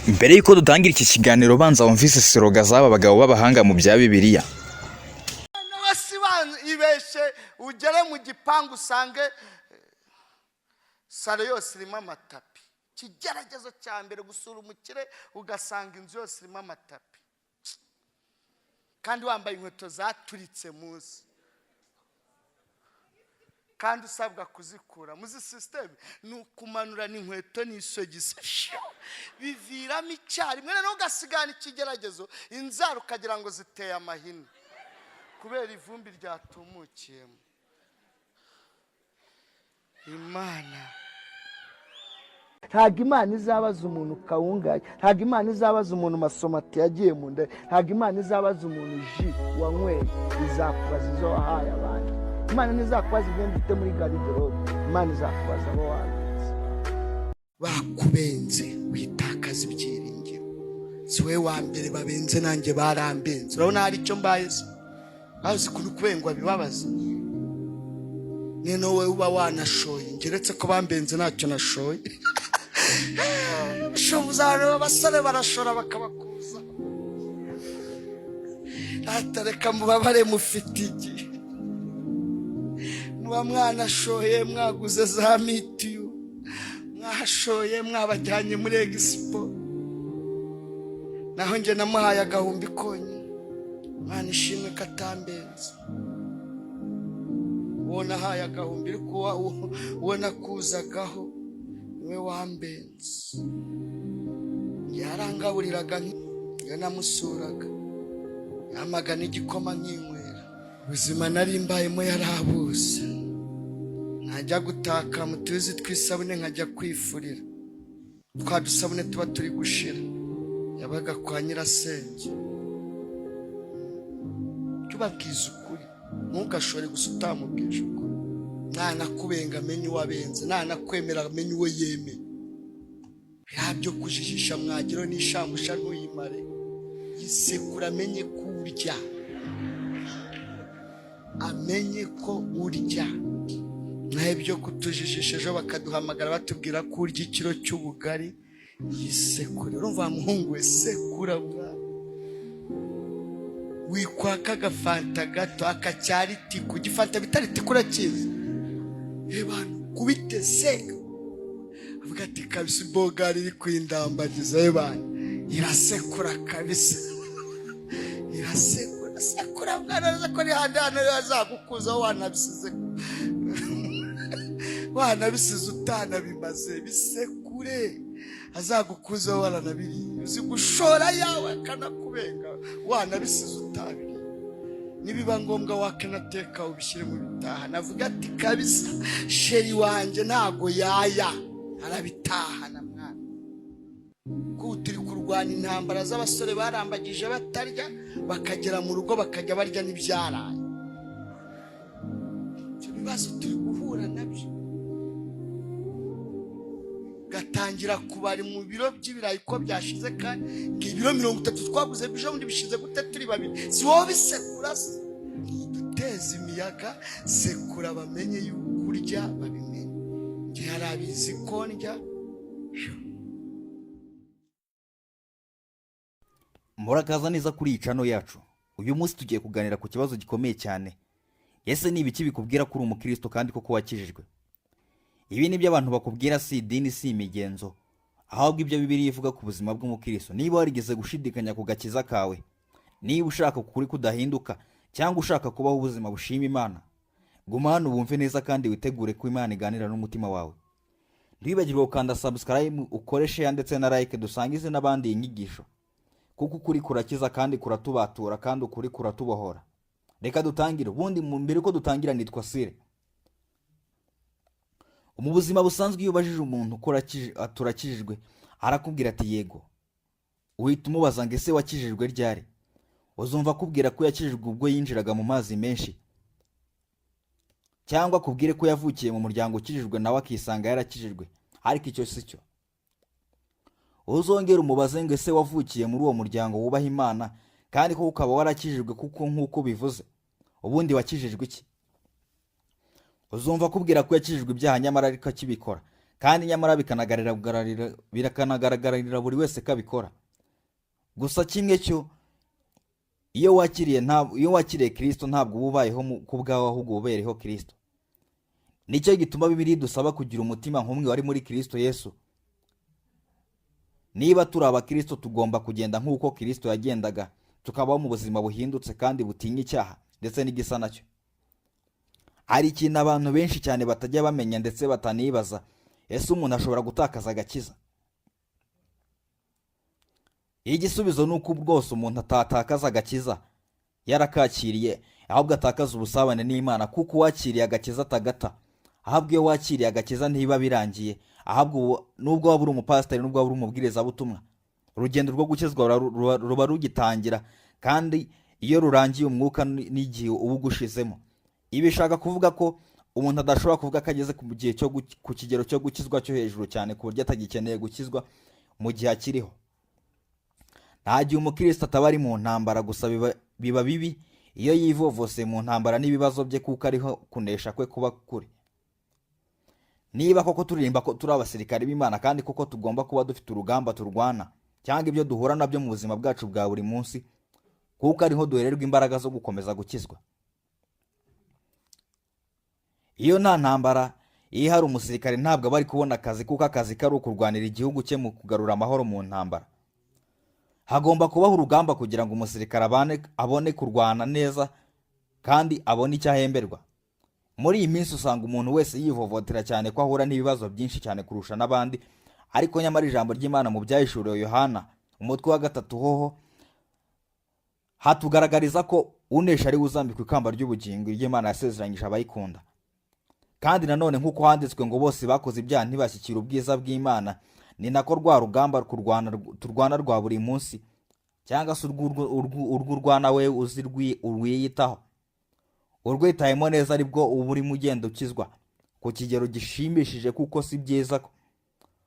Mbere yuko dutangira iki kiganiro banza wumvise siroga z'aba bagabo b'abahanga mu bya Bibiliya. Ibeshe ugere mu gipangu usange salo yose irimo amatapi. Kigeragezo cya mbere gusura umukire ugasanga inzu yose irimo amatapi, kandi wambaye inkweto zaturitse munsi, kandi usabwa kuzikura. Muzi system nukumanura n'inkweto n'isogisi biviramo icyari mwe no gasigana ikigeragezo inzara ukagira ngo ziteye amahina kubera ivumbi ryatumukiyemo. Ntabwo Imana izabaza umuntu kawungaye, ntabwo Imana izabaza umuntu masomati yagiye mu nda, ntabwo Imana izabaza umuntu ji wanyweye, izakubaza izo wahaye abandi. Imana ntizakubaza ibyo mfite muri garderobe, Imana izakubaza abo wanditse. Bakubenze witakaza ibyiringiro, si we wa mbere babenze, nanjye barambenze. Urabona hari icyo mbaye se azi kubengwa bibabaza. Neno we uba wanashoye, ngeretse ko bambenze ntacyo nashoye. Shobuzaro abasore barashora bakabakuza. Atareka mubabare mufite iki. Muba mwanashoye mwaguze za mitiyu, mwashoye mwabajyanye muri Expo, naho nje namuhaye agahumbi konye. Mwana ishimwe katambenze. Wona haya agahumbi ariko wona kuzagaho we wambenze. Yarangaburiraga yanamusuraga, yamagana igikoma nk'inywera. Ubuzima nari mbayemo yarabuze. Najya gutaka mu tuzi twisabune nkajya kwifurira, twa dusabune tuba turi gushira. Yabaga kwa nyirasenge. Tubabwiza ukuri, ntugashore gusa utamubwije ukuri. Ntanakubenga amenye uwabenze, ntanakwemera amenye uwo yemeye. Byo kujijisha mwagiro n'ishamusha ntuyimare. Yisekura amenye ko urya, amenye ko urya. Nahe byo kutujijisha ejo bakaduhamagara batubwira ko urya ikiro cy'ubugari. Yisekure. Urumva muhungu we, sekura bwa wikwaka agafanta gato akacyariti kugifanta bitariti kurakiza. Ebana kubite seka avuga ati kabisa bogari iri kwindambagiza. Ebana irasekura kabisa, irasekura sekura mwana ko ari handana yazagukuza wanabisize wanabisize utana bimaze bisekure azagukuza waranabiri. Uzi gushora yawe akanakubenga wanabisize utabiri. Nibiba ngombwa wakanateka ubishyire mu bitaha. Navuga ati kabisa sheri wanje ntago yaya arabitaha na mwana. Ko turi kurwana intambara z'abasore barambagije batarya bakagera mu rugo bakajya barya n'ibyaraye. Cyo bibazo turi guhura nabyo. Gatangira kubari mu biro by'ibirayi ko byashize, kandi ibiro 30 twaguze bije undi bishize gute turi babiri. Si wowe bisekura se duteze imiyaga. Sekura bamenye y'ukurya babimenye. Nge harabizi ko ndya. Murakaza neza kuri iyi channel yacu. Uyu munsi tugiye kuganira ku kibazo gikomeye cyane. Ese ni ibiki bikubwira kuri umukristo kandi koko wakijijwe? Ibi ni byo abantu bakubwira, si idini si imigenzo, ahubwo ibyo Bibiliya ivuga ku buzima bw'umukristo. Niba warigeze gushidikanya ku gakiza kawe, niba ushaka kuri kudahinduka cyangwa ushaka kubaho ubuzima bushima Imana, guma hano wumve neza kandi witegure ko Imana iganira n'umutima wawe. Ntibibagirwe gukanda subscribe, ukore share ndetse na like, dusangize n'abandi inyigisho, kuko ukuri kurakiza kandi kuratubatura kandi ukuri kuratubohora. Reka dutangire. Ubundi mbere ko dutangira nitwa Sire. Mu buzima busanzwe iyo ubajije umuntu ko turakijijwe arakubwira ati yego, uhita umubaza ngo ese wakijijwe ryari? Uzumva akubwira ko yakijijwe ubwo yinjiraga mu mazi menshi, cyangwa akubwire ko yavukiye mu muryango ukijijwe nawe akisanga yarakijijwe. Ariko icyo si cyo. Uzongera umubaze ngo ese wavukiye muri uwo muryango wubaha Imana kandi ko ukaba warakijijwe kuko nk'uko bivuze, ubundi wakijijwe iki? Uzumva akubwira ko yakijijwe ibyaha nyamara ariko akibikora, kandi nyamara bikanagaragarira buri wese ko abikora. Gusa kimwe cyo, iyo wakiriye Kristo ntabwo uba ubayeho ku bwawe, ahubwo uba ubereyeho Kristo. Nicyo gituma Bibiliya idusaba kugira umutima nk'umwe wari muri Kristo Yesu. Niba turi abakristo tugomba kugenda nk'uko Kristo yagendaga, tukabaho mu buzima buhindutse kandi butinya icyaha ndetse n'igisa nacyo. Hari ikintu abantu benshi cyane batajya bamenya ndetse batanibaza: ese umuntu ashobora gutakaza agakiza? Igisubizo ni uko bwose umuntu atatakaza agakiza yarakakiriye, ahubwo atakaza ubusabane n'Imana, kuko uwakiriye agakiza atagata. Ahubwo iyo wakiriye agakiza ntibiba birangiye, ahubwo nubwo waba uri umupasiteri, nubwo waba uri umubwirizabutumwa, urugendo rwo gukizwa ruba rugitangira, kandi iyo rurangiye umwuka n'igihe uba ugushizemo. Ibi bishaka kuvuga ko umuntu adashobora kuvuga ko ageze ku kigero cyo gukizwa cyo hejuru cyane ku buryo atagikeneye gukizwa mu gihe akiriho. Nta gihe umukristo ataba ari mu ntambara, gusa biba bibi iyo yivovose mu ntambara n'ibibazo bye, kuko ariho kunesha kwe kuba kuri. Niba koko turirimba ko turi abasirikari b'Imana kandi koko tugomba kuba dufite urugamba turwana, cyangwa ibyo duhura nabyo mu buzima bwacu bwa buri munsi, kuko ariho duhererwa imbaraga zo gukomeza gukizwa. Iyo nta ntambara, iyo hari umusirikare ntabwo aba ari kubona akazi, kuko akazi kari ukurwanira igihugu cye mu kugarura amahoro mu ntambara. Hagomba kubaho urugamba kugira ngo umusirikare abone kurwana neza kandi abone icyo ahemberwa. Muri iyi minsi usanga umuntu wese yivovotera cyane ko ahura n'ibibazo byinshi cyane kurusha n'abandi, ariko nyamara ijambo ry'Imana mu byahishuriwe Yohana umutwe wa 3 hoho hatugaragariza ko unesha ari uzambikwa ikamba ry'ubugingo ry'Imana yasezeranyije abayikunda. Kandi nanone nk'uko handitswe ngo bose bakoze ibyaha ntibashyikira ubwiza bw'Imana, ni nako rwa rugamba turwana rwa buri munsi, cyangwa se urw'urwana we uzi urwiyitaho, urwitayemo neza, aribwo uba urimo ugenda ukizwa ku kigero gishimishije, kuko si byiza ko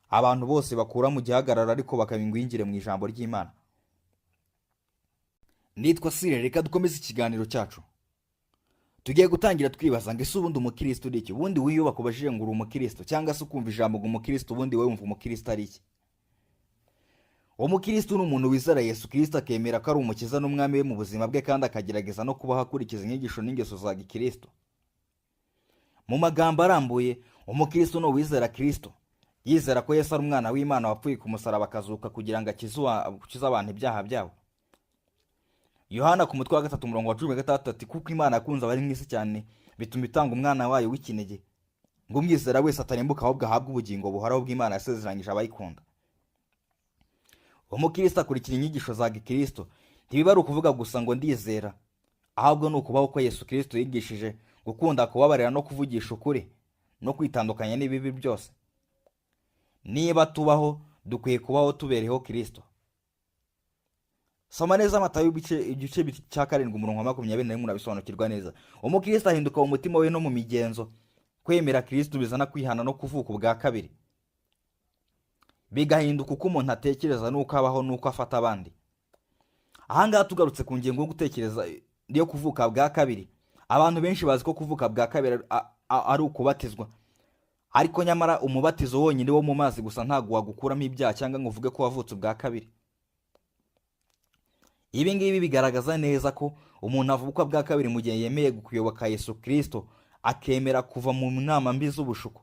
abantu bose bakura mu gihagararo ariko bakaba ingwingire mu ijambo ry'Imana. Nitwa Sire, reka dukomeze ikiganiro cyacu. Tugiye gutangira twibaza ngo ese ubundi umukristo ari iki? Ubundi wiyubaka ubajije ngo uri umukristo, cyangwa se ukumva ijambo ngo umukristo, ubundi wowe wumva umukristo ari iki? Umukristo ni umuntu wizera Yesu Kristo, akemera ko ari umukiza n'umwami we mu buzima bwe, kandi akagerageza no kubaho akurikiza inyigisho n'ingeso za gikristo. Mu magambo arambuye, umukristo ni uwizera Kristo, yizera ko Yesu ari umwana w'Imana wapfuye ku musaraba akazuka kugira ngo akize abantu ibyaha byabo. Yohana ku mutwe wa 3 umurongo wa 16 ati: kuko Imana yakunze abari mu isi cyane, bituma itanga umwana wayo w'ikinege, ngo umwizera wese atarimbuka, ahubwo ahabwe ubugingo buhoraho bw'Imana yasezeranyije abayikunda. Umukristo akurikira inyigisho za gikristo, ntibiba ari ukuvuga gusa ngo ndizera, ahubwo ni ukubaho ko Yesu Kristo yigishije, gukunda, kubabarira no kuvugisha ukuri, no kwitandukanya n'ibibi byose. Niba tubaho, dukwiye kubaho tubereyeho Kristo. Soma neza Matayo igice cya 7 umurongo wa 21 urabisobanukirwa neza. Umukristo ahinduka mu mutima we no mu migenzo. Kwemera Kristo bizana kwihana no kuvuka ubwa kabiri. Bigahinduka uko umuntu atekereza n'uko abaho n'uko afata abandi. Ahangaha tugarutse ku ngingo yo gutekereza yo kuvuka bwa kabiri. Abantu benshi bazi ko kuvuka bwa kabiri ari ukubatizwa, ariko nyamara umubatizo wonyine wo mu mazi gusa ntago wagukuramo ibyaha cyangwa ngo uvuge ko wavutse bwa kabiri. Ibi ngibi bigaragaza neza ko umuntu avuka bwa kabiri mu gihe yemeye kuyoboka Yesu Kristo, akemera kuva mu nama mbi z'ubushuko.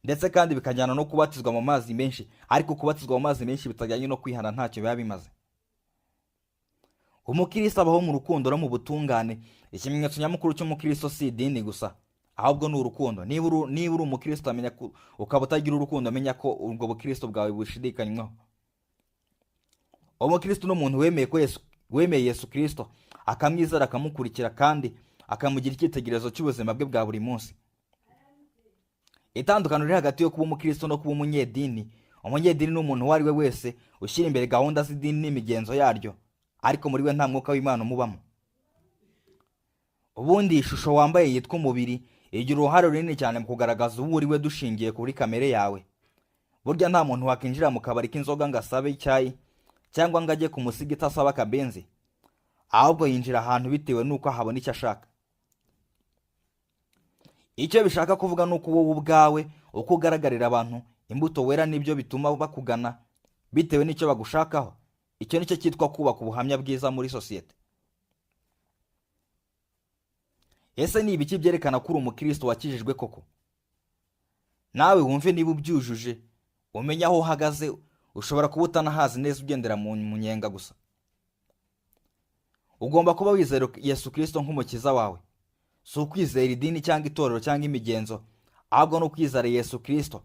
Ndetse kandi bikajyana no kubatizwa mu mazi menshi, ariko kubatizwa mu mazi menshi bitajyanye no kwihana ntacyo biba bimaze. Umukristo abaho mu rukundo no mu butungane. Ikimenyetso nyamukuru cy'umukristo si idini gusa, ahubwo ni urukundo. Niba uri umukristo amenya ko ukaba utagira urukundo, amenya ko ubwo bukristo bwawe bushidikanywaho. Umukristo ni umuntu wemeye Yesu Kristo, akamwizera, akamukurikira, kandi akamugira icyitegererezo cy'ubuzima bwe bwa buri munsi. Itandukaniro riri hagati yo kuba umukristo no kuba umunyedini. Umunyedini ni umuntu uwo ari we wese ushyira imbere gahunda z'idini n'imigenzo yaryo, ariko muri we nta mwuka w'Imana umubamo. Ubundi ishusho wambaye yitwa umubiri igira uruhare runini cyane mu kugaragaza uwo uri we dushingiye kuri kamere yawe. Burya nta muntu wakinjira mu kabari k'inzoga ngo asabe icyayi, cyangwa ngo ajye ku musigiti asaba akabenzi, ahubwo yinjira ahantu bitewe n'uko ahabona icyo ashaka. icyo bishaka kuvuga ni uko wowe ubwawe uko ugaragarira abantu imbuto wera nibyo bituma bakugana bitewe n'icyo bagushakaho. Icyo nicyo cyitwa kubaka ubuhamya bwiza muri sosiyete. Ese ni ibiki byerekana ko uri umukristo wakijijwe koko? Nawe wumve niba ubyujuje, umenya aho uhagaze. Ushobora kuba utanahazi neza ugendera mu munyenga gusa. Ugomba kuba wizera Yesu Kristo nk'umukiza wawe. Si ukwizera idini cyangwa itorero cyangwa imigenzo, ahubwo ni ukwizera Yesu Kristo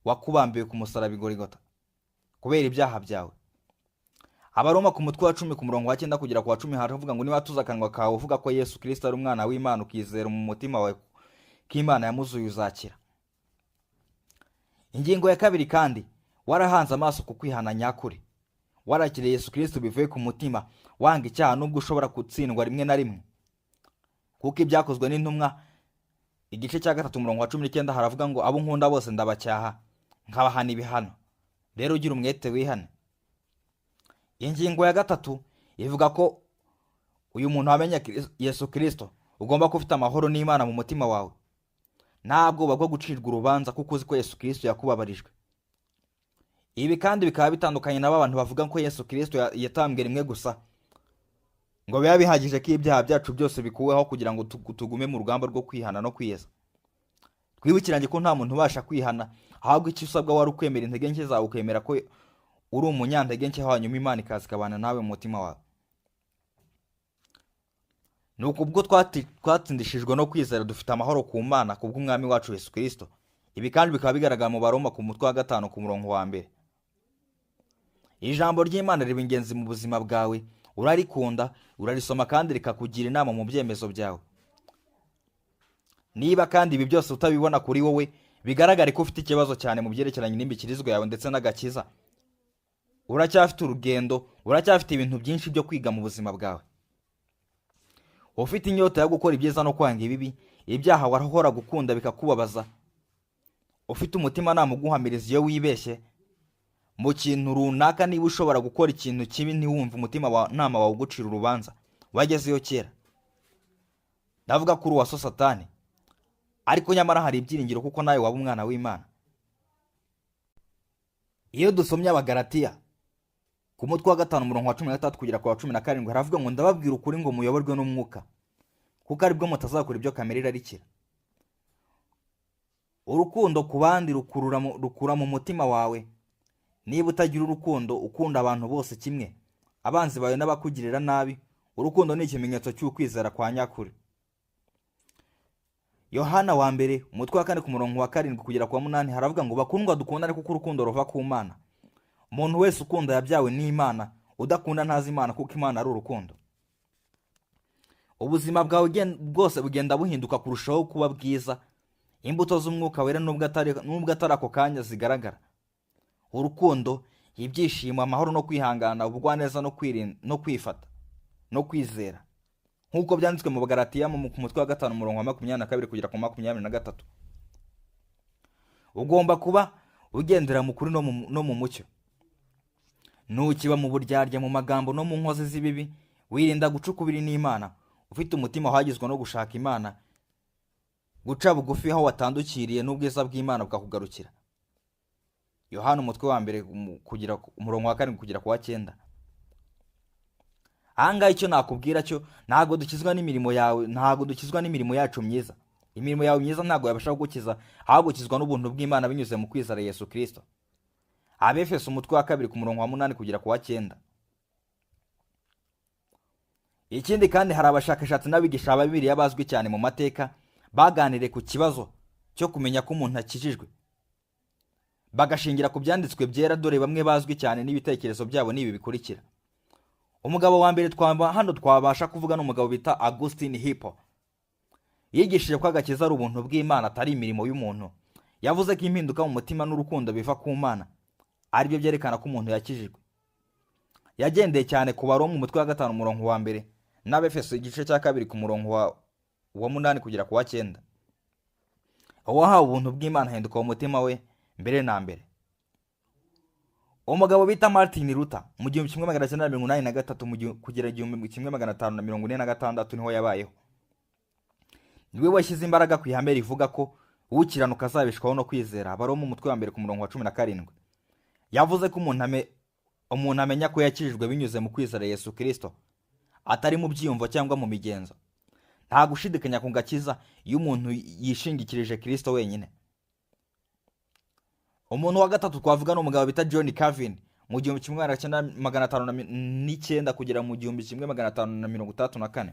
wakubambiwe ku musaraba i Golgotha kubera ibyaha byawe. Abaroma ku mutwe wa 10 ku murongo wa 9 kugera ku wa 10 haravuga ngo niba tuza akanwa kawe uvuga ko Yesu Kristo ari umwana w'Imana ukizera mu mutima wawe ko Imana yamuzuye uzakira. Ingingo ya kabiri kandi, warahanze amaso ku kwihana nyakuri. Warakiriye Yesu Kristo bivuye ku mutima, wanga icyaha nubwo ushobora gutsindwa rimwe na rimwe. Kuko ibyakozwe n'intumwa igice cya 3 umurongo wa 19 haravuga ngo abo nkunda bose ndabacyaha nkabahana ibihano. Rero ugira umwete wihane. Ingingo ya gatatu ivuga ko uyu muntu wamenya Yesu Kristo ugomba kufita amahoro n'Imana mu mutima wawe. Ntabwo bagwa gucirwa urubanza kuko uzi ko Yesu Kristo yakubabarijwe. Ibi kandi bikaba bitandukanye n'abantu bavuga ko Yesu Kristo yatambwe rimwe gusa ngo biba bihagije ko ibyaha byacu byose bikuweho kugira ngo tugume mu rugamba rwo kwihana no kwiyeza. Twibukiranye ko nta muntu ubasha kwihana, ahubwo icyo usabwa wari ukwemera intege nke zawe, ukemera ko uri umunyantege nke, hanyuma Imana ikazikabana nawe mu mutima wawe. Nuko ubwo twatsindishijwe no kwizera dufite amahoro ku Mana kubw'umwami wacu Yesu Kristo. Ibi kandi bikaba bigaragara mu Baroma ku mutwe wa 5 ku murongo wa 1. Ijambo ry'Imana riba ingenzi mu buzima bwawe, urarikunda, urarisoma kandi rikakugira inama mu byemezo byawe. Niba kandi ibi byose utabibona kuri wowe, bigaragare ko ufite ikibazo cyane mu byerekeranye n'imikirizwa yawe ndetse n'agakiza. Uracyafite urugendo, uracyafite ibintu byinshi byo kwiga mu buzima bwawe. Ufite inyota yo gukora ibyiza no kwanga ibibi, ibyaha warahora gukunda bikakubabaza. Ufite umutima nama uguhamiriza iyo wibeshye mu kintu runaka. Niba ushobora gukora ikintu kibi ntiwumve umutima nama wawe ugucira urubanza, wagezeyo kera. Ndavuga kuri uwaso Satani, ariko nyamara hari ibyiringiro kuko nawe waba umwana w'Imana. Iyo dusomye Abagalatiya ku mutwe wa 5 umurongo wa 13 kugera ku wa 17 haravuga ngo ndababwira ukuri ngo muyoborwe n'umwuka, kuko aribwo mutazakora ibyo kamere irarikira. Urukundo ku bandi rukura mu mutima wawe. Niba utagira urukundo, ukunda abantu bose kimwe, abanzi bawe n'abakugirira nabi, urukundo ni ikimenyetso cy'ukwizera kwa nyakuri. Yohana wa mbere umutwe wa 4 ku murongo wa 7 kugera ku wa 8 haravuga ngo bakundwa dukundane kuko urukundo ruva ku Mana. Umuntu wese ukunda yabyawe n'Imana, udakunda ntazi Imana kuko Imana ari urukundo. Ubuzima bwawe bwose bugenda buhinduka kurushaho kuba bwiza. Imbuto z'umwuka wera nubwo atari ako kanya zigaragara. Urukundo, ibyishimo, amahoro no kwihangana, ubugwaneza no kwifata no kwizera, nk'uko byanditswe mu Bagalatiya mu mutwe wa 5 umurongo wa 22 kugera ku 23. Ugomba kuba ugendera mu kuri no mu mucyo. Nukiba mu buryarya, mu magambo no mu nkozi z'ibibi, wirinda gucukubiri n'Imana, ufite umutima wahagizwe no gushaka Imana, guca bugufi aho watandukiriye n'ubwiza bw'Imana bukakugarukira. Yohana umutwe wa mbere kugira umurongo wa 7 kugera ku wa 9. Anga icyo nakubwira cyo, ntago dukizwa n'imirimo yawe, ntago dukizwa n'imirimo yacu myiza. Imirimo yawe myiza ntago yabasha gukiza, ahubwo ukizwa n'ubuntu bw'Imana binyuze mu kwizera Yesu Kristo. Abefeso umutwe wa 2 ku murongo wa 8 kugera ku wa 9. Ikindi kandi hari abashakashatsi n'abigisha ba Bibiliya bazwi cyane mu mateka baganiriye ku kibazo cyo kumenya ko umuntu akijijwe, bagashingira ku byanditswe byera. Dore bamwe bazwi cyane n'ibitekerezo byabo n'ibi bikurikira. Umugabo wa mbere hano twabasha kuvuga n'umugabo bita Augustine Hippo. Yigishije ko agakiza ari ubuntu bw'Imana atari imirimo y'umuntu. Yavuze ko impinduka mu mutima n'urukundo biva ku Mana, ari byo byerekana ko umuntu yakijijwe. Yagendeye cyane ku Baroma umutwe wa 5 umurongo wa 1 n'Abefeso igice cya 2 ku murongo wa 8 kugera ku wa 9. Uwahawe ubuntu bw'Imana ahinduka mu mutima we mbere na mbere. Umugabo bita Martin Luther mu 1983 kugera 1546 niho yabayeho. niwe washyize imbaraga ku ihame rivuga ko ukiranuka azabeshwaho no kwizera. Abaroma umutwe wa mbere ku murongo wa 17. Yavuze ko umuntu amenya ko yakijijwe binyuze mu kwizera Yesu Kristo, atari mu byiyumvo cyangwa mu migenzo. Nta gushidikanya ku gakiza iyo umuntu yishingikirije Kristo wenyine. Umuntu wa gatatu twavuga ni umugabo bita John Calvin mu 1559 kugera mu 1534.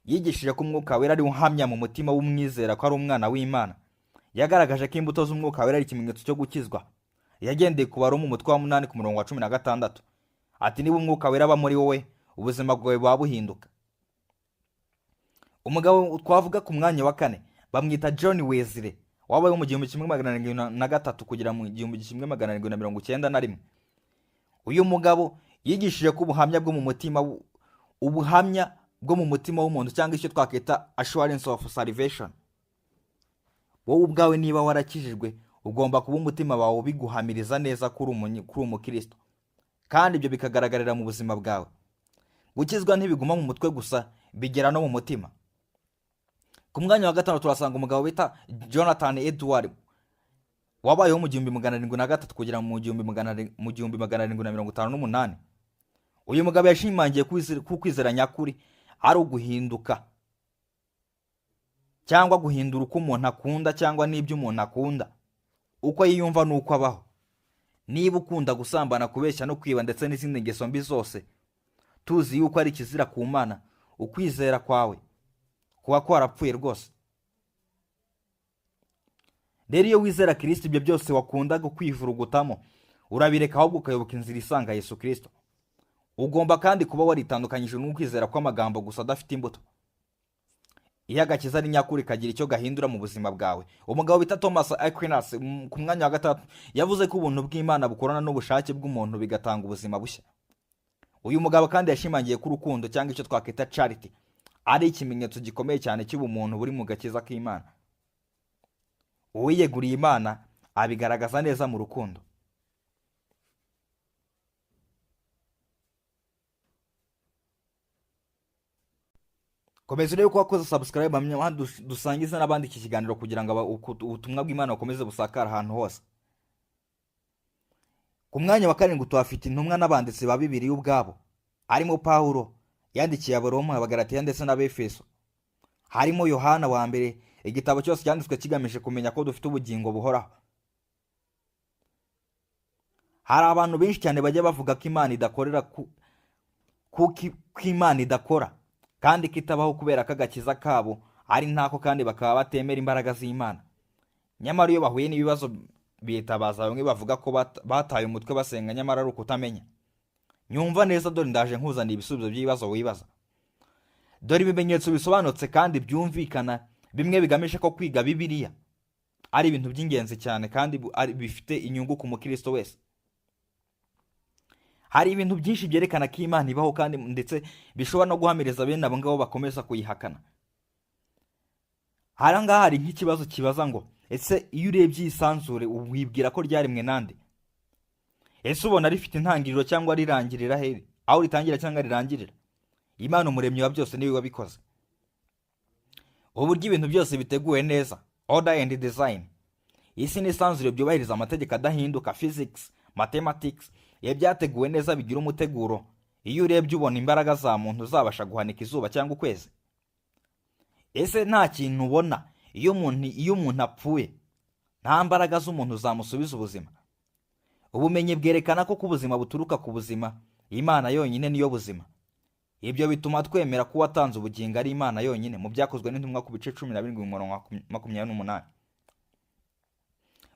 Yigishije ko umwuka wera ari uhamya mu mutima w'umwizera ko ari umwana w'Imana. Yagaragaje ko imbuto z'umwuka wera ari ikimenyetso cyo gukizwa. Yagendeye ku Baroma umutwe wa 8 ku murongo wa 16. Ati niba umwuka wera aba muri wowe, ubuzima bwawe buba buhinduka. Umugabo twavuga ku mwanya wa 4 bamwita John Wesley, wabaye mu 1773 kugera mu 1791. Uyu mugabo yigishije ko ubuhamya bwo mu mutima w'umuntu cyangwa icyo twakita assurance of salvation. Wowe ubwawe niba warakijijwe, ugomba kuba umutima wawe biguhamiriza neza kuri umukristo, kandi ibyo bikagaragarira mu buzima bwawe. Gukizwa ntibiguma mu mutwe gusa, bigera no mu mutima. Ku mwanya wa 5 turasanga umugabo bita Jonathan Edward, wabayeho mu 1703 kugera mu 1758. Uyu mugabo yashimangiye ku kwizera nyakuri ari uguhinduka cyangwa guhindura uko umuntu akunda cyangwa n'ibyo umuntu akunda, uko yiyumva n'uko abaho. Niba ukunda gusambana, kubeshya no kwiba ndetse n'izindi ngeso mbi zose, tuzi yuko ari ikizira ku Mana, ukwizera kwawe kuba kwarapfuye rwose. Rero iyo wizera Kristo, ibyo byose wakundaga kwivurugutamo urabireka, ahubwo ukayoboka inzira isanga Yesu Kristo. Ugomba kandi kuba waritandukanyije n'ukwizera kw'amagambo gusa adafite imbuto. Iyo agakiza ari nyakuri kagira icyo gahindura mu buzima bwawe. Umugabo bita Thomas Aquinas ku mwanya wa 3 yavuze ko ubuntu bw'Imana bukorana n'ubushake bw'umuntu bigatanga ubuzima bushya. Uyu mugabo kandi yashimangiye ko urukundo cyangwa icyo twakita charity ari ikimenyetso gikomeye cyane cy'ubumuntu buri mu gakiza k'Imana. Uwiyeguriye Imana abigaragaza neza mu rukundo. Komeza rero ko wakoze subscribe dusangiza n'abandi iki kiganiro kugira ngo ubutumwa bw'Imana bukomeze busakara ahantu hose. Ku mwanya wa 7 tuhafite intumwa n'abanditsi ba Bibiliya ubwabo, harimo Pawulo yandikiye Abaroma, Abagalatiya ndetse n'Abefeso. Harimo Yohana wa mbere. Igitabo cyose cyanditswe kigamije kumenya ko dufite ubugingo buhoraho. Hari abantu benshi cyane bajya bavuga ko Imana idakorera ko Imana idakora kandi kitabaho kubera ko agakiza kabo ari ntako, kandi bakaba batemera imbaraga z'Imana. Nyamara iyo bahuye n'ibibazo bitabaza bamwe bavuga ko bataye umutwe basenga, nyamara ari ukutamenya. Nyumva neza, dore ndaje nkuzaniye ibisubizo by'ibibazo wibaza. Dore ibimenyetso bisobanutse kandi byumvikana bimwe bigamije ko kwiga Bibiliya ari ibintu by'ingenzi cyane kandi bifite inyungu ku mukristo wese. Hari ibintu byinshi byerekana ko Imana ibaho kandi ndetse bishobora no guhamiriza bene abo ngabo bakomeza kuyihakana. Hari nk'ikibazo kibaza ngo ese iyo urebye isanzure wibwira ko ryaremwe nande? Ese ubona rifite intangiriro cyangwa rirangirira he? Aho ritangira cyangwa rirangirira? Imana umuremyi wa byose niwe wabikoze. Uburyo ibintu byose biteguwe neza, order and design. Isi n'isanzure byubahiriza amategeko adahinduka, physics, mathematics, byateguwe neza bigira umuteguro. Iyo urebye ubona imbaraga za muntu zabasha guhanika izuba cyangwa ukwezi. Ese nta kintu ubona iyo umuntu apfuye, nta mbaraga z'umuntu zamusubiza ubuzima? Ubumenyi bwerekana ko ubuzima buturuka ku buzima, Imana yonyine niyo buzima. Ibyo bituma twemera ko watanze ubugingo ari Imana yonyine, mu byakozwe n'intumwa ku bice 17:28.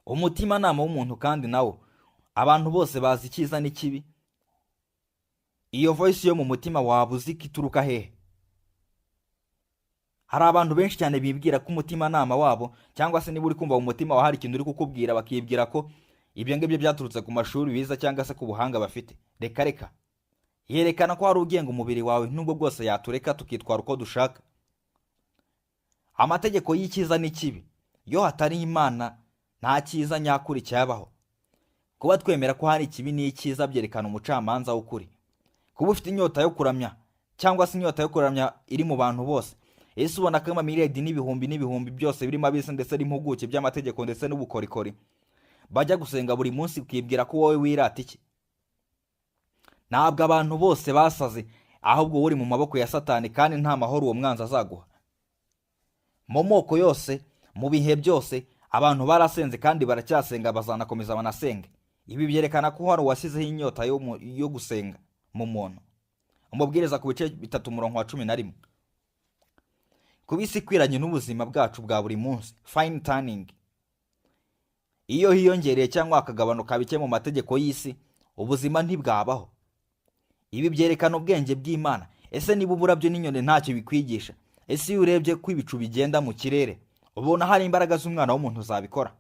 Umutima nama w'umuntu kandi nawo abantu bose bazi icyiza n'ikibi. Iyo voice yo mu mutima wabuze ituruka hehe? Hari abantu benshi cyane bibwira ko umutima nama wabo, cyangwa se niba uri kumva mu mutima wa hari ikintu uri kukubwira, bakibwira ko ibyo ngibyo byaturutse ku mashuri biza cyangwa se ku buhanga bafite. Reka yerekana ko hari ugenga umubiri wawe, nubwo bwose yatureka tukitwara uko dushaka. Amategeko y'icyiza n'ikibi, yo hatari Imana nta cyiza nyakuri cyabaho. Kuba twemera ko hari ikibi n'icyiza byerekana umucamanza w'ukuri. Kuba ufite inyota yo kuramya cyangwa se inyota yo kuramya iri mu bantu bose, ese ubona ko amamiliyaridi n'ibihumbi byose birimo abisi ndetse n'impuguke by'amategeko ndetse n'ubukorikori bajya gusenga buri munsi ukibwira ko wowe wirata iki? Ntabwo abantu bose basaze, ahubwo uri mu maboko ya Satani, kandi nta mahoro uwo mwanzi azaguha. Mu moko yose, mu bihe byose, abantu barasenze kandi baracyasenga, bazanakomeza banasenge. Ibi byerekana ko hari uwashyizeho inyota yo gusenga mu muntu. Umubwiriza ku bice 3:11. Kuba isi ikwiranye n'ubuzima bwacu bwa buri munsi, fine tuning, iyo hiyongereye cyangwa akagabanuka bike mu mategeko y'isi, ubuzima ntibwabaho. Ibi byerekana ubwenge bw'Imana. Ese niba uburabyo n'inyoni ntacyo bikwigisha? Ese iyo urebye ko ibicu bigenda mu kirere, ubona hari imbaraga z'umwana w'umuntu zabikora?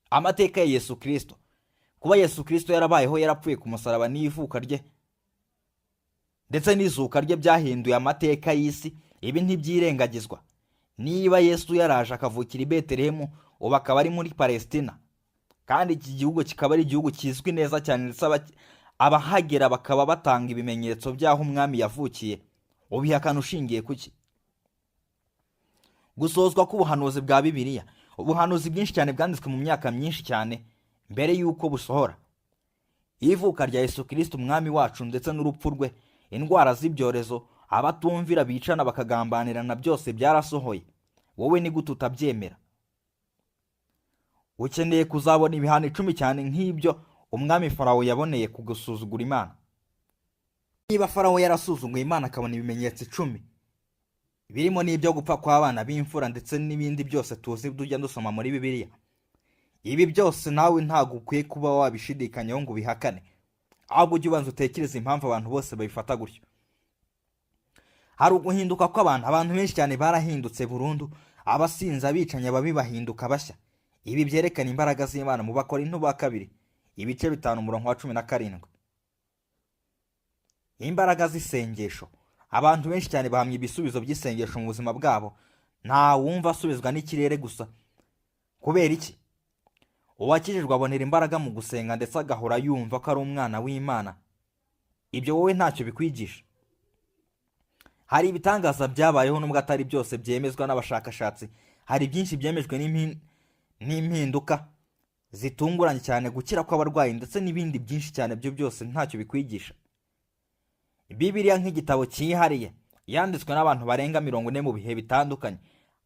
Amateka ya Yesu Kristo. Kuba Yesu Kristo yarabayeho, yarapfuye ku musaraba, n'ivuka rye ndetse n'izuka rye byahinduye amateka y'isi. Ibi ntibyirengagizwa. Niba Yesu yaraje akavukira i Betelehemu, ubu akaba ari muri Palestina, kandi iki gihugu kikaba ari igihugu kizwi neza cyane, ndetse abahagera bakaba batanga ibimenyetso by'aho umwami yavukiye, ubihakana ushingiye kuki? Gusozwa k'ubuhanuzi bwa Bibiliya. Ubuhanuzi bwinshi cyane bwanditswe mu myaka myinshi cyane mbere y'uko busohora. Ivuka rya Yesu Kristo umwami wacu ndetse n'urupfu rwe, indwara z'ibyorezo, abatumvira bicana bakagambanirana, byose byarasohoye. Wowe ni gute utabyemera? Ukeneye kuzabona ibihano 10 cyane nk'ibyo umwami Farawo yaboneye ku gusuzugura Imana. Niba Farawo yarasuzuguye Imana akabona ibimenyetso 10 birimo n'ibyo gupfa kw'abana b'imfura ndetse n'ibindi byose tuzi tujya dusoma muri Bibiliya, ibi byose nawe ntabwo ukwiye kuba wabishidikanyaho ngo ubihakane, ahubwo ujye ubanza utekereze impamvu abantu bose babifata gutyo. Hari uguhinduka kw'abantu. Abantu benshi cyane barahindutse burundu. Abasinzi, abicanya, ababi bahinduka bashya. Ibi byerekana imbaraga z'Imana mu Bakorinto ba 2 ibice 5:17. Imbaraga z'isengesho. Abantu benshi cyane bahamya ibisubizo by'isengesho mu buzima bwabo. Nta wumva asubizwa n'ikirere gusa. Kubera iki? Uwakijijwe abonera imbaraga mu gusenga ndetse agahora yumva ko ari umwana w'Imana. Ibyo wowe ntacyo bikwigisha. Hari ibitangaza byabayeho nubwo atari byose byemezwa n'abashakashatsi. Hari byinshi byemejwe n'impinduka zitunguranye cyane, gukira kw'abarwayi ndetse n'ibindi byinshi cyane. Byo byose ntacyo bikwigisha. Bibiliya nk'igitabo cyihariye, yanditswe n'abantu barenga 40 mu bihe bitandukanye,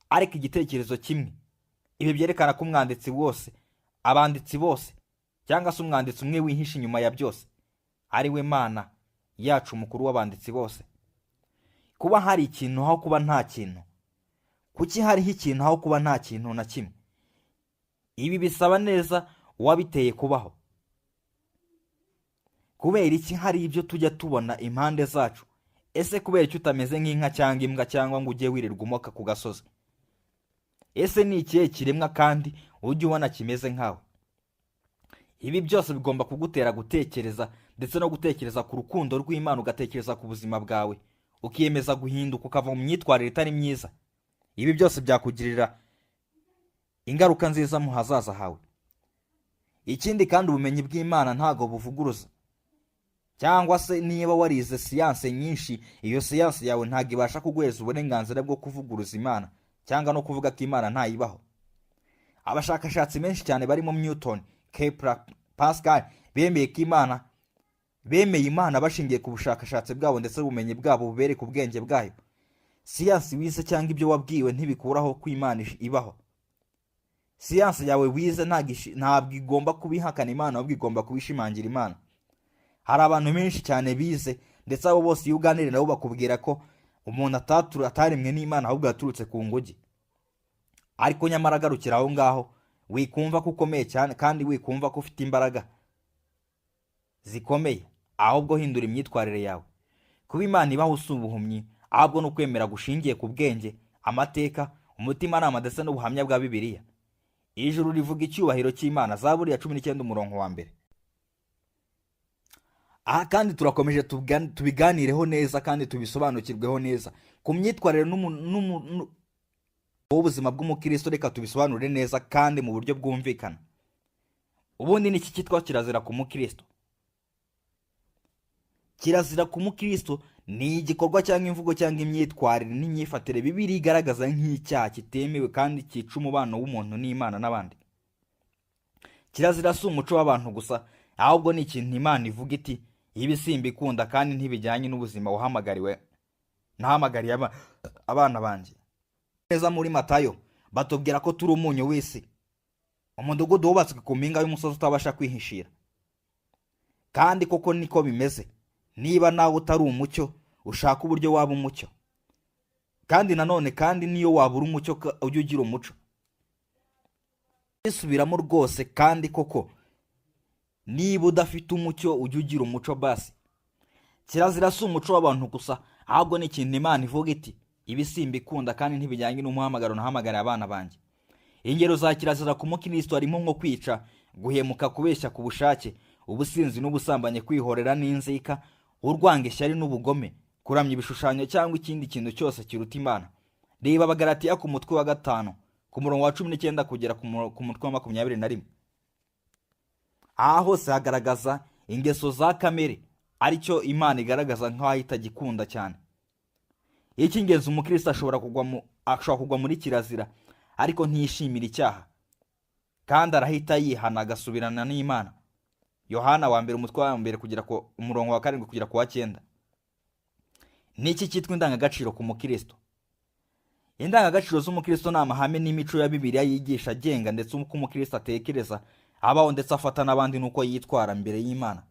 ariko igitekerezo kimwe. Ibi byerekana ko abanditsi bose cyangwa se umwanditsi umwe wihishe inyuma ya byose ari we Mana yacu, umukuru w'abanditsi bose. Kuba hari ikintu aho kuba nta kintu. Kuki hariho ikintu aho kuba nta kintu na kimwe? Ibi bisaba neza uwabiteye kubaho. Kubera iki hari ibyo tujya tubona impande zacu? Ese kubera icyo utameze nk'inka cyangwa imbwa, cyangwa ngo ujye wirirwa umoka ku gasozi? Ese ni ikihe kiremwa kandi ujye ubona kimeze nkawe? Ibi byose bigomba kugutera gutekereza, ndetse no gutekereza ku rukundo rw'Imana, ugatekereza ku buzima bwawe, ukiyemeza guhinduka, ukava mu myitwarire itari myiza. Ibi byose byakugirira ingaruka nziza mu hazaza hawe. Ikindi kandi, ubumenyi bw'Imana ntago buvuguruza. Cyangwa se niba warize siyanse nyinshi, iyo siyanse yawe ntago ibasha kuguheza uburenganzira bwo kuvuguruza Imana cyangwa no kuvuga ko Imana ntayibaho. Abashakashatsi benshi cyane barimo Newton, Kepler, Pascal bemeye Imana bashingiye ku bushakashatsi bwabo ndetse ubumenyi bwabo bubereka ubwenge bwayo. Siyanse wize cyangwa ibyo wabwiwe ntibikuraho ko Imana ibaho. Siyanse yawe wize ntabwo igomba kubihakana Imana, ahubwo igomba kubishimangira Imana. Hari abantu benshi cyane bize, ndetse abo bose iyo uganira nabo bakubwira ko umuntu ataremwe n'Imana, ahubwo yaturutse ku nguge. Ariko nyamara agarukira aho ngaho, wikumva ko ukomeye cyane kandi wikumva ko ufite imbaraga zikomeye, ahubwo hindura imyitwarire yawe. Kuba Imana ibaho si ubuhumyi, ahubwo no kwemera gushingiye ku bwenge, amateka, umutimanama ndetse n'ubuhamya bwa Bibiliya. Ijuru rivuga icyubahiro cy'Imana. Zaburi ya 19:1. Aha kandi turakomeje tubiganireho neza kandi tubisobanukirweho neza ku myitwarire w'ubuzima bw'umukristo. Reka tubisobanure neza kandi mu buryo bwumvikana. Ubundi ni iki cyitwa kirazira ku mukristo? Kirazira ku mukristo ni igikorwa cyangwa imvugo cyangwa imyitwarire n'imyifatire Bibiliya igaragaza nk'icyaha kitemewe kandi cyica umubano w'umuntu n'Imana n'abandi. Kirazira si umuco w'abantu gusa, ahubwo ni ikintu Imana ivuga iti ibi simbikunda kandi ntibijyanye n'ubuzima nahamagariye abana banjye. Neza muri Matayo batubwira ko turi umunyu w'isi, umudugudu wubatswe ku mpinga y'umusozi utabasha kwihishira. Kandi koko niko bimeze, niba nawe utari umucyo ushaka uburyo waba umucyo. Kandi nanone niyo wabura umucyo ujye ugira umuco. Bisubiramo rwose, kandi koko niba udafite umucyo ujye ugira umuco basi. Kirazira si umuco w'abantu gusa, ahubwo ni ikintu Imana ivuga iti ibi simbikunda kandi ntibijyanye n'umuhamagaro nahamagariye abana banjye. Ingero za kirazira ku mukristo harimo nko kwica, guhemuka, kubeshya ku bushake, ubusinzi n'ubusambanyi, kwihorera n'inzika, urwanga, ishyari n'ubugome, kuramya ibishushanyo cyangwa ikindi kintu cyose kiruta Imana. Reba Abagalatiya ku mutwe wa 5 ku murongo wa 19 kugera ku mutwe wa 21. Aha hose hagaragaza ingeso za kamere, aricyo Imana igaragaza nk'aho itagikunda cyane. Icy'ingenzi umukristo ashobora kugwa muri kirazira ariko ntiyishimira icyaha, kandi arahita yihana agasubirana n'Imana. Yohana wa mbere umutwe wa 1 kugera ku murongo wa 7 kugera ku wa 9. Niki cyitwa indangagaciro ku mukristo? Indangagaciro z'umukristo ni amahame n'imico ya Bibiliya yigisha agenga ndetse uko umukristo atekereza, abaho ndetse afata n'abandi nuko yitwara mbere y'Imana.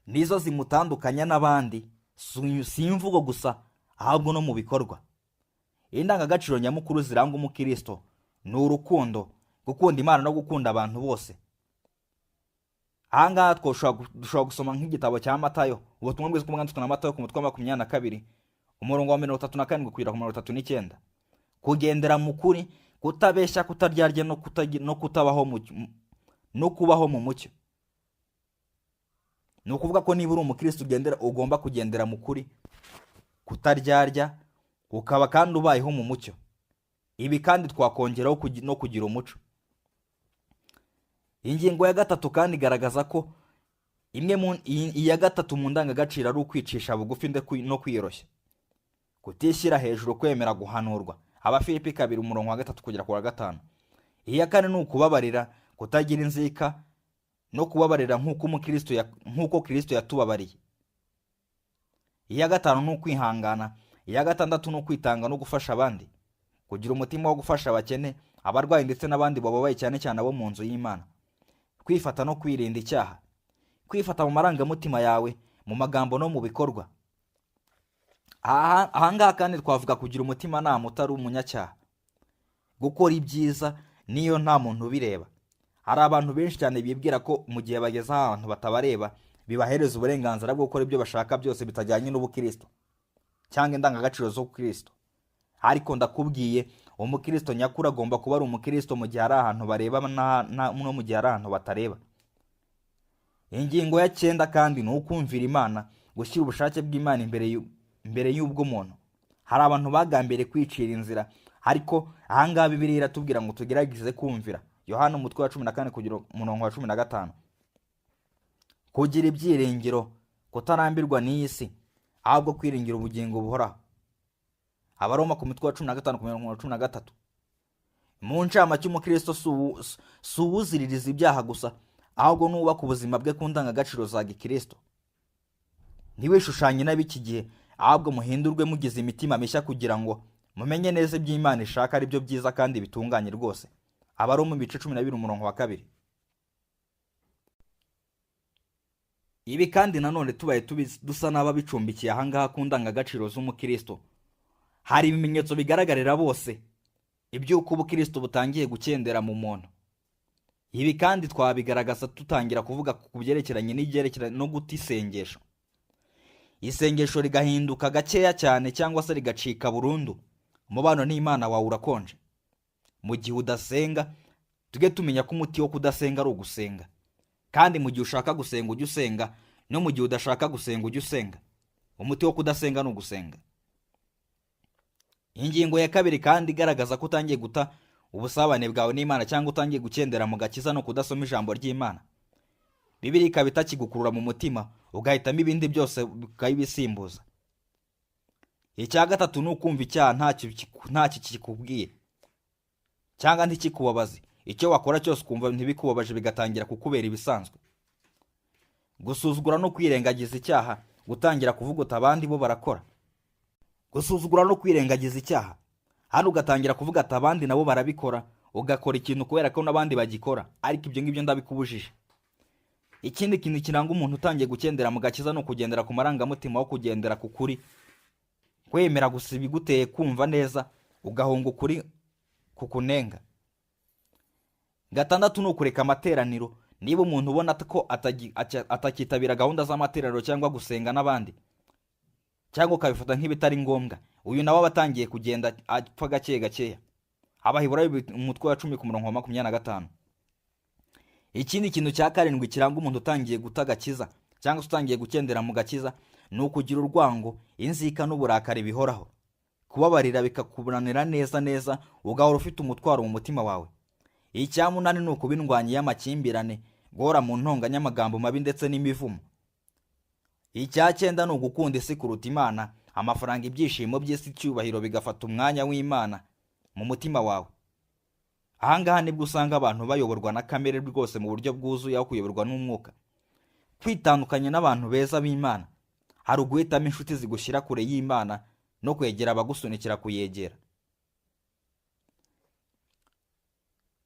Nizo zimutandukanya n'abandi, si imvugo gusa ahubwo no mu bikorwa. Indangagaciro nyamukuru ziranga umukristo ni urukundo, gukunda Imana no gukunda abantu bose. Ahangaha dushobora gusoma nk'igitabo cya Matayo, ubutumwa bwiza bwanditswe na Matayo ku mutwe wa 22 umurongo wa 37 kugera ku 39. Kugendera mu kuri, kutabeshya, kutaryarya no kubaho mu mucyo. Ni ukuvuga ko niba uri umukristo ugomba kugendera mu kuri, kutaryarya, ukaba kandi ubayeho mu mucyo. Ibi kandi twakongeraho no kugira umuco. Ingingo ya 3 kandi igaragaza ko iya 3 mu ndangagaciro ari ukwicisha bugufi no kwiyoroshya, kutishyira hejuru, kwemera guhanurwa. Abafilipi 2 umurongo wa 3 kugera ku wa 5. Iya 4 ni ukubabarira, kutagira inzika no kubabarira nk'uko Kristo yatubabariye. Iya 5 ni ukwihangana. Iya 6 ni ukwitanga no gufasha abandi, kugira umutima wo gufasha abakene, abarwayi ndetse n'abandi bababaye, cyane cyane abo mu nzu y'Imana. Kwifata no kwirinda icyaha, kwifata mu marangamutima yawe, mu magambo no mu bikorwa. Ahangaha kandi twavuga kugira umutima nama utari umunyacyaha, gukora ibyiza niyo nta muntu ubireba. Hari abantu benshi cyane bibwira ko mu gihe bageze ahantu batabareba bibahereza uburenganzira bwo gukora ibyo bashaka byose bitajyanye n'ubukristo cyangwa indangagaciro zo Kristo. Ariko ndakubwiye, umukristo nyakuri agomba kuba ari umukristo mu gihe ari ahantu bareba no mu gihe ari ahantu batareba. Ingingo ya 9 kandi ni ukumvira Imana, gushyira ubushake bw'Imana imbere y'ubw'umuntu. Hari abantu bagambiriye kwicira inzira, ariko ahangaha Bibiliya iratubwira ngo tugerageze kumvira. Yohana umutwe wa 14 kugera umurongo wa 15. Kugira ibyiringiro, kutarambirwa n'iyi si, ahubwo kwiringira ubugingo buhoraho. Abaroma ku mutwe wa 15 ku murongo wa 13. Mu ncamake umukristo si uwuziririza ibyaha gusa, ahubwo n'ubaka ubuzima bwe ku ndangagaciro za gikristo. Ntiwishushanye n'ab'iki gihe, ahubwo muhindurwe mugize imitima mishya kugira ngo mumenye neza iby'Imana ishaka ari byo byiza kandi bitunganye rwose. Abaroma 12 umurongo wa 2. Ibi kandi nanone tubaye dusa n'ababicumbikiye ahangaha ku ndangagaciro z'umukristo. Hari ibimenyetso bigaragarira bose iby'uko ubukristo butangiye gukendera mu muntu. Ibi kandi twabigaragaza tutangira kuvuga ku byerekeranye no guta isengesho. Isengesho rigahinduka gakeya cyane cyangwa se rigacika burundu, umubano n'Imana wawe urakonje. Mu gihe udasenga, tujye tumenya ko umuti wo kudasenga ari ugusenga. Kandi mu gihe ushaka gusenga ujye usenga, no mu gihe udashaka gusenga ujye usenga. Umuti wo kudasenga ni ugusenga. Ingingo ya 2 kandi igaragaza ko utangiye guta ubusabane bwawe n'Imana cyangwa utangiye gukendera mu gakiza no kudasoma ijambo ry'Imana. Bibiliya ikaba itakigukurura mu mutima, ugahitamo ibindi byose ukabisimbuza. Icya gatatu ni ukumva icyaha ntacyo kikubwiye cyangwa ntikikubabaze. Icyo wakora cyose ukumva ntibikubabaje bigatangira kukubera ibisanzwe. Gusuzugura no kwirengagiza icyaha, gutangira kuvuga uti abandi bo barakora. Gusuzugura no kwirengagiza icyaha, hano ugatangira kuvuga ati abandi nabo barabikora, ugakora ikintu kubera ko n'abandi bagikora, ariko ibyo ngibyo ndabikubujije. Ikindi kintu kiranga umuntu utangiye gukendera mu gakiza no kugendera ku marangamutima wo kugendera ku kuri, kwemera gusa ibiguteye kumva neza, ugahunga ukuri kukunenga. Gatandatu ni ukureka amateraniro. Niba umuntu ubona ko atakitabira gahunda z'amateraniro cyangwa gusenga n'abandi, cyangwa ukabifata nk'ibitari ngombwa, uyu nawe abatangiye kugenda apfa gake gakeya. Abaheburayo umutwe wa 10 ku murongo wa 25. Ikindi kintu cya karindwi kiranga umuntu utangiye guta gakiza cyangwa utangiye gukendera mu gakiza ni ukugira urwango, inzika n'uburakari bihoraho. Kubabarira bikakuburanira neza, ugahora ufite umutwaro mu mutima wawe. Icya munani ni ukuba indwanyi y'amakimbirane, guhora mu ntonganya amagambo mabi ndetse n'imivumo. Icya cyenda ni ugukunda isi kuruta Imana, amafaranga, ibyishimo by'isi, icyubahiro bigafata umwanya w'Imana mu mutima wawe. Ahangaha nibwo usanga abantu bayoborwa na kamere rwose mu buryo bwuzuye aho kuyoborwa n'umwuka. Kwitandukanya n'abantu beza b'Imana hari uguhitamo inshuti zigushyira kure y'Imana no kwegera abagusunikira kuyegera,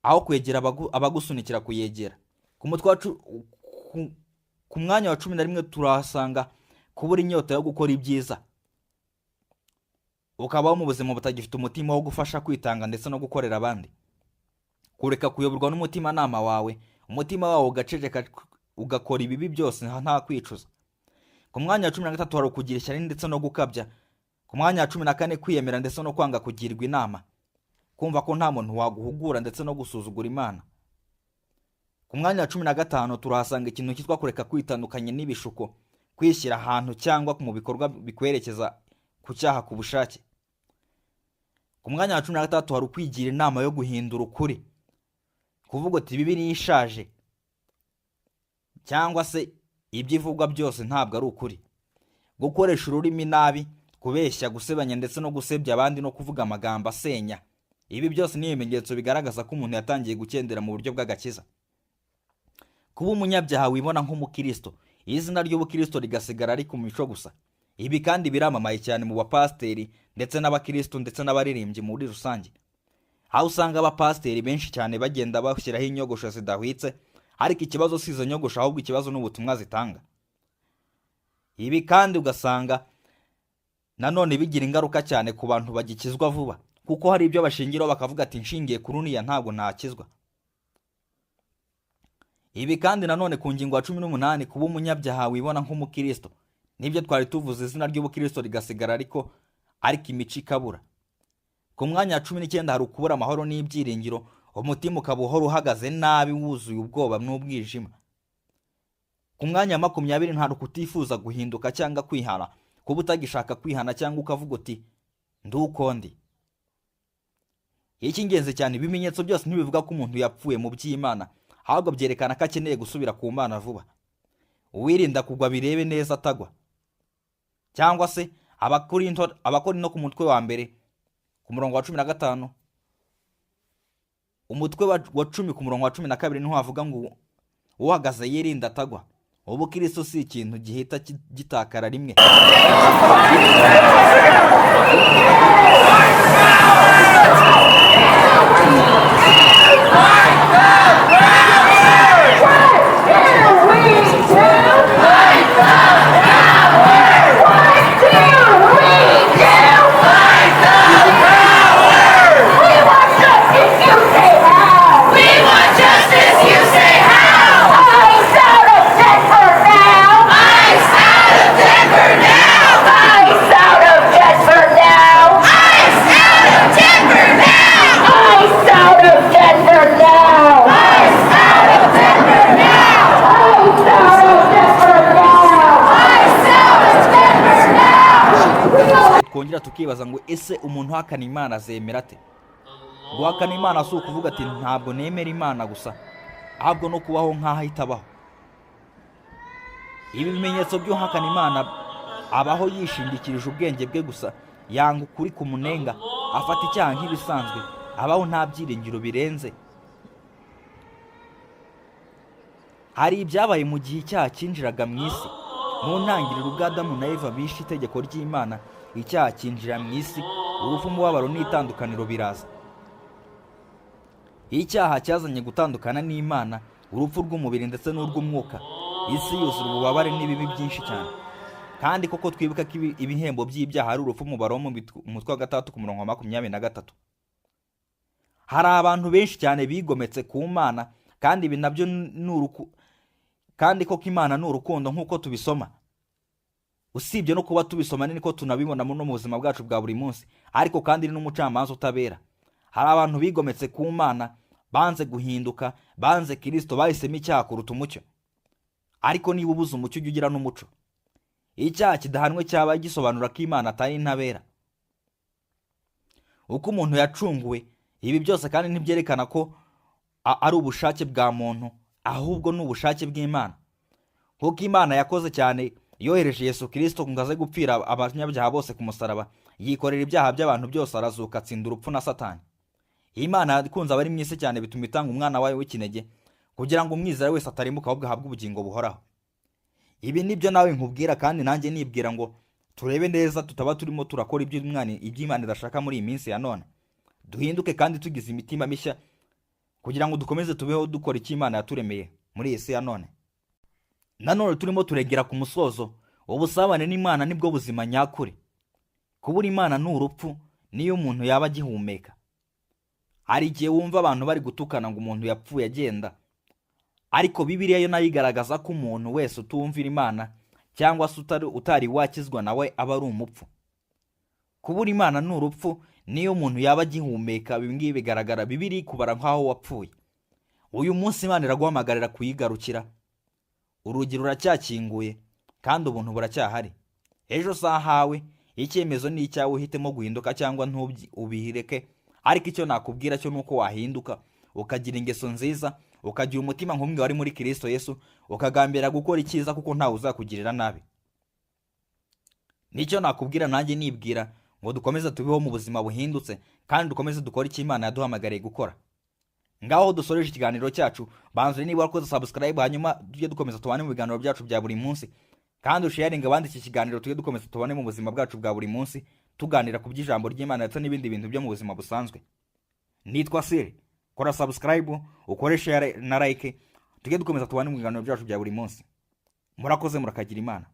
aho kwegera abagusunikira kuyegera. Ku mwanya wa 11 turahasanga kubura inyota yo gukora ibyiza, ukabaho mu buzima butagifite umutima wo gufasha, kwitanga ndetse no gukorera abandi. Kureka kuyoborwa n'umutima nama wawe, umutima wawe ugaceceka ugakora ibibi byose nta kwicuza. Ku mwanya wa 13 hari ukugira ishyari ndetse no gukabya. Ku mwanya wa 14 kwiyemera ndetse no kwanga kugirwa inama, kumva ko nta muntu waguhugura ndetse no gusuzugura Imana. Ku mwanya wa 15 turahasanga ikintu cyitwa kureka kwitandukanya n'ibishuko, kwishyira ahantu cyangwa mu bikorwa bikwerekeza ku cyaha ku bushake. Ku mwanya wa 16 hari ukwigira inama yo guhindura ukuri, kuvuga ati Bibiliya ishaje cyangwa se ibyivugwa byose ntabwo ari ukuri. Gukoresha ururimi nabi, kubeshya, gusebanya ndetse no gusebya abandi no kuvuga amagambo asenya. Ibi byose ni ibimenyetso bigaragaza ko umuntu yatangiye gukendera mu buryo bw'agakiza. Kuba umunyabyaha wibona nk'umukristo, izina ry'ubukristo rigasigara ari ku mico gusa. Ibi kandi biramamaye cyane mu bapasteri ndetse n'abakristo ndetse n'abaririmbyi muri rusange, aho usanga abapasteri benshi cyane bagenda bashyiraho inyogosho zidahwitse, ariko ikibazo si izo nyogosho, ahubwo ikibazo n'ubutumwa zitanga. Ibi kandi ugasanga nanone bigira ingaruka cyane ku bantu bagikizwa vuba, kuko hari ibyo bashingiraho bakavuga ati nshingiye ku runiya ntabwo ntakizwa. Ibi kandi nanone ku ngingo ya 18 kuba umunyabyaha wibona nk'umukristo, nibyo twari tuvuze, izina ry'ubukristo rigasigara ariko imico ikabura. Ku mwanya wa 19 hari ukubura amahoro n'ibyiringiro, umutima ukaba uhora uhagaze nabi, wuzuye ubwoba n'ubwijima. Ku mwanya wa 20 nta kutifuza guhinduka cyangwa kwihana, kuba utagishaka kwihana cyangwa ukavuga uti ndukondi. Icy'ingenzi cyane, ibimenyetso byose ntibivuga ko umuntu yapfuye mu by'Imana, ahubwo byerekana ko akeneye gusubira ku Mana vuba. Uwirinda kugwa birebe neza atagwa. Cyangwa se Abakorinto ku mutwe wa mbere ku murongo wa 15, umutwe wa 10 ku murongo wa 12 niho havuga ngo uhagaze yirinda atagwa. Ubukristo si ikintu gihita gitakara rimwe. Kongera tukibaza ngo ese umuntu uhakana Imana azemera ate? Guhakana Imana si ukuvuga ati ntabwo nemera Imana gusa, ahubwo no kubaho nk'aho itabaho. Ibi bimenyetso by'uhakana Imana abaho yishingikirije ubwenge bwe gusa, yanga ukuri kumunenga, afata icyaha nk'ibisanzwe, abaho nta byiringiro birenze. Hari ibyabaye mu gihe icyaha cyinjiraga mu isi. Mu ntangiriro ubwo Adamu na Eva bishe itegeko ry'Imana, icyaha cyinjira mu isi, urupfu, umubabaro n'itandukaniro biraza. Icyaha cyazanye gutandukana n'Imana, urupfu rw'umubiri ndetse n'urw'umwuka. Isi yuzura ububabare n'ibibi byinshi cyane. Kandi koko twibuka ko ibihembo by'ibyaha ari urupfu, umubare wo mu mutwe wa 6:23. Hari abantu benshi cyane bigometse ku Mana, kandi ibi nabyo kandi koko Imana ni urukundo nk'uko tubisoma. Usibye no kuba tubisoma niko tunabibona no mu buzima bwacu bwa buri munsi, ariko kandi ni n'umucamanza utabera. Hari abantu bigometse ku Mana, banze guhinduka, banze Kristo, bahisemo icyaha kuruta umucyo. Ariko niba ubuze umucyo ujya ugira n'umuco. Icyaha kidahanwe cyaba gisobanura ko Imana atari intabera. Uko umuntu yacunguwe, ibi byose kandi ntibyerekana ko ari ubushake bwa muntu, ahubwo ni ubushake bw'Imana. Kuko Imana yakoze cyane, yohereje Yesu Kristo ngo aze gupfira abanyabyaha bose ku musaraba, yikorera ibyaha by'abantu byose, arazuka, atsinda urupfu na Satani. Imana yakunze abari mu isi cyane, bituma itanga umwana wayo w'ikinege, kugira ngo umwizera wese atarimbuka ahubwo ahabwe ubugingo buhoraho. Ibi nibyo nawe nkubwira, kandi nanjye nibwira ngo turebe neza tutaba turimo turakora iby'Imana idashaka muri iyi minsi ya none. Duhinduke kandi tugize imitima mishya, kugira ngo dukomeze tubeho dukora icyo Imana yaturemeye muri iyi si ya none. Nanone turimo turegera ku musozo. Ubusabane n'Imana nibwo buzima nyakuri. Kubura Imana ni urupfu, niyo umuntu yaba agihumeka. Hari igihe wumva abantu bari gutukana ngo umuntu yapfuye agenda, ariko Bibiliya yo nayo igaragaza ko umuntu wese utumvira Imana cyangwa se utari wakizwa nawe aba ari umupfu. Kubura Imana ni urupfu, niyo umuntu yaba agihumeka. Ibingibi bigaragara, Bibiliya ikubara nk'aho wapfuye. Uyu munsi Imana iraguhamagarira kuyigarukira. Urugi ruracyakinguye kandi ubuntu buracyahari. Ejo sahawe, icyemezo ni icyawe, uhitemo guhinduka cyangwa ubihireke. Ariko icyo nakubwira cyo nuko wahinduka, ukagira ingeso nziza, ukagira umutima nk'umwe wari muri Kristo Yesu, ukagambira gukora icyiza, kuko ntawe uzakugirira nabi. Nicyo nakubwira, nanjye nibwira ngo dukomeze tubeho mu buzima buhindutse, kandi dukomeze dukora icyo Imana yaduhamagariye gukora. Ngaho dusoreje ikiganiro cyacu. Banze niba wakoze subscribe, hanyuma tujye dukomeza tubane mu biganiro byacu bya buri munsi, kandi usharinga abandi iki kiganiro, tujye dukomeza tubane mu buzima bwacu bwa buri munsi, tuganira ku by'ijambo ry'Imana ndetse n'ibindi bintu byo mu buzima busanzwe. Nitwa Siri. Kora subscribe, ukore share na like, tujye dukomeza tubane mu biganiro byacu bya buri munsi. Murakoze, murakagira Imana.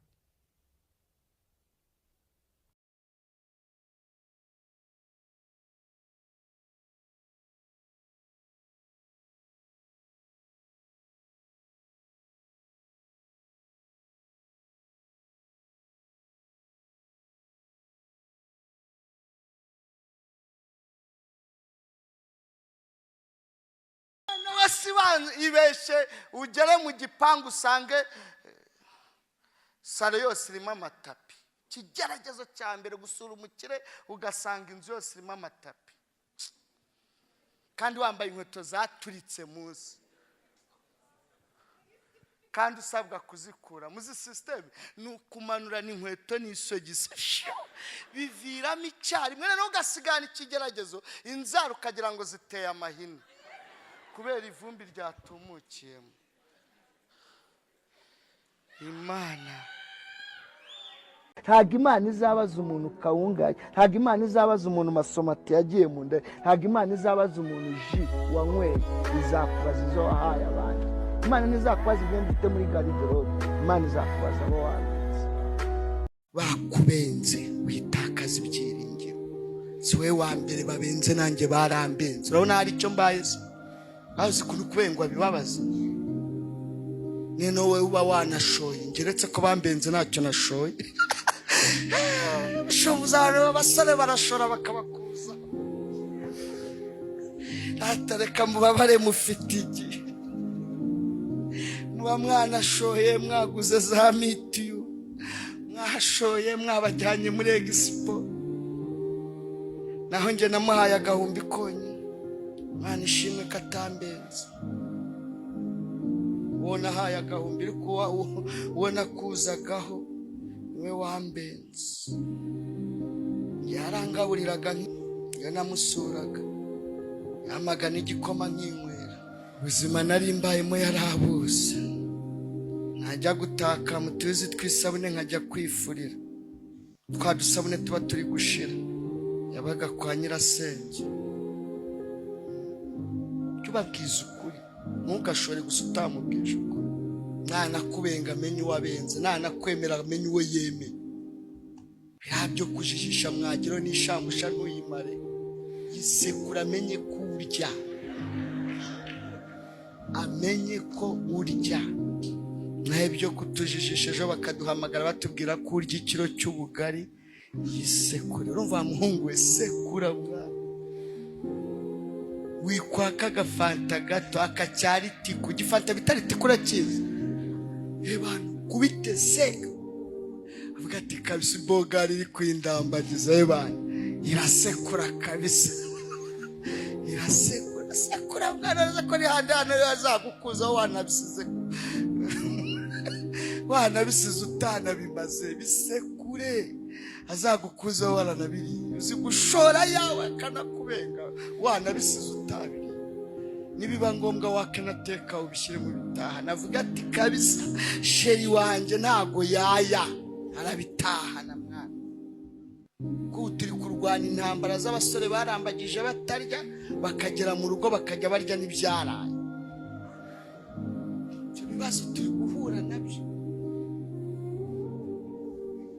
Ibeshe ugere mu gipangu usange salo yose irimo amatapi. Kigeragezo cya mbere gusura umukire ugasanga inzu yose irimo amatapi, kandi wambaye inkweto zaturitse munsi, kandi usabwa kuzikura. Muzi system ni ukumanura n'inkweto n'isogisi, biviramo icyari mwe no ugasigana ikigeragezo, inzara ukagira ngo ziteye amahina kubera ivumbi ryatumukiyemo. Imana ntabwo Imana izabaza umuntu kawunga, ntabwo Imana izabaza umuntu masomati yagiye mu nda, ntabwo Imana izabaza umuntu ji wanyweye, izakubaza izo wahaye abandi. Imana ntizakubaza ibyo mfite muri garderobe, Imana izakubaza abo wanditse. Bakubenze witakaza ibyiringiro, si we wa mbere babenze, nanjye barambenze. Urabona hari icyo mbaye se, azi kubengwa bibabaza. Neno we uba wanashoye, ngeretse ko bambenze ntacyo nashoye. Shobuzaro abasore barashora bakabakuza. Atareka mubabare mufite iki, muba mwanashoye, mwaguze za mitiyu, mwashoye, mwabajyanye muri Expo, naho nje namuhaye agahumbi konye. Mwana ishimwe katambenze. ubona haye agahumbi ariko ubona kuzagaho niwe wambenze. Yarangaburiraga yanamusuraga, yamagana igikoma nkinywera. Ubuzima nari mbayemo yarabuze. Najya gutaka mu tuzi twisabune nkajya kwifurira, twa dusabune tuba turi gushira. Yabaga kwa nyirasenge. Tubabwiza ukuri, ntugashore gusa utamubwije ukuri. Ntanakubenga amenye uwabenze, ntanakwemera amenye uwo yemeye. Byo kujijisha mwagiro n'ishamusha ntuyimare. Yisekura amenye ko urya, amenye ko urya. Nahe byo kutujijisha ejo bakaduhamagara batubwira ko urya ikiro cy'ubugari. Yisekure. Urumva muhungu we, sekura bwa wikwaka agafanta gato akacyari tiku. Gifanta bitari tikura cyiza ebana kubite seka. Avuga ati kabisa bogari iri kwindambagiza ebana. Irasekura kabisa. Irasekura. Sekura mwana ko ari handana yazagukuza wanabisize. Wanabisize utana bimaze bisekure. Azagukuza waranabiri. Uzi gushora yawe akanakubenga wanabisize utabiri. Nibiba ngombwa wakanateka ubishyire mu bitaha. Navuga ati kabisa sheri wanje ntago yaya arabitahana mwana. Ko turi kurwana intambara z'abasore barambagije batarya bakagera mu rugo bakajya barya n'ibyaraye. Cyo bibazo turi guhura nabyo.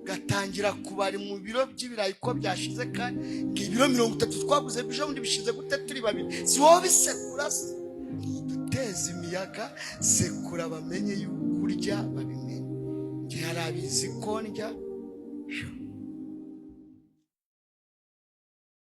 Gatangira kubari mu biro by'ibirayi ko byashize kandi ibiro 30 twaguze bije undi bishize gute turi babiri. Si wowe bisekura duteze imiyaga. Sekura bamenye y'ukurya babimenye. Nge harabizi ko ndya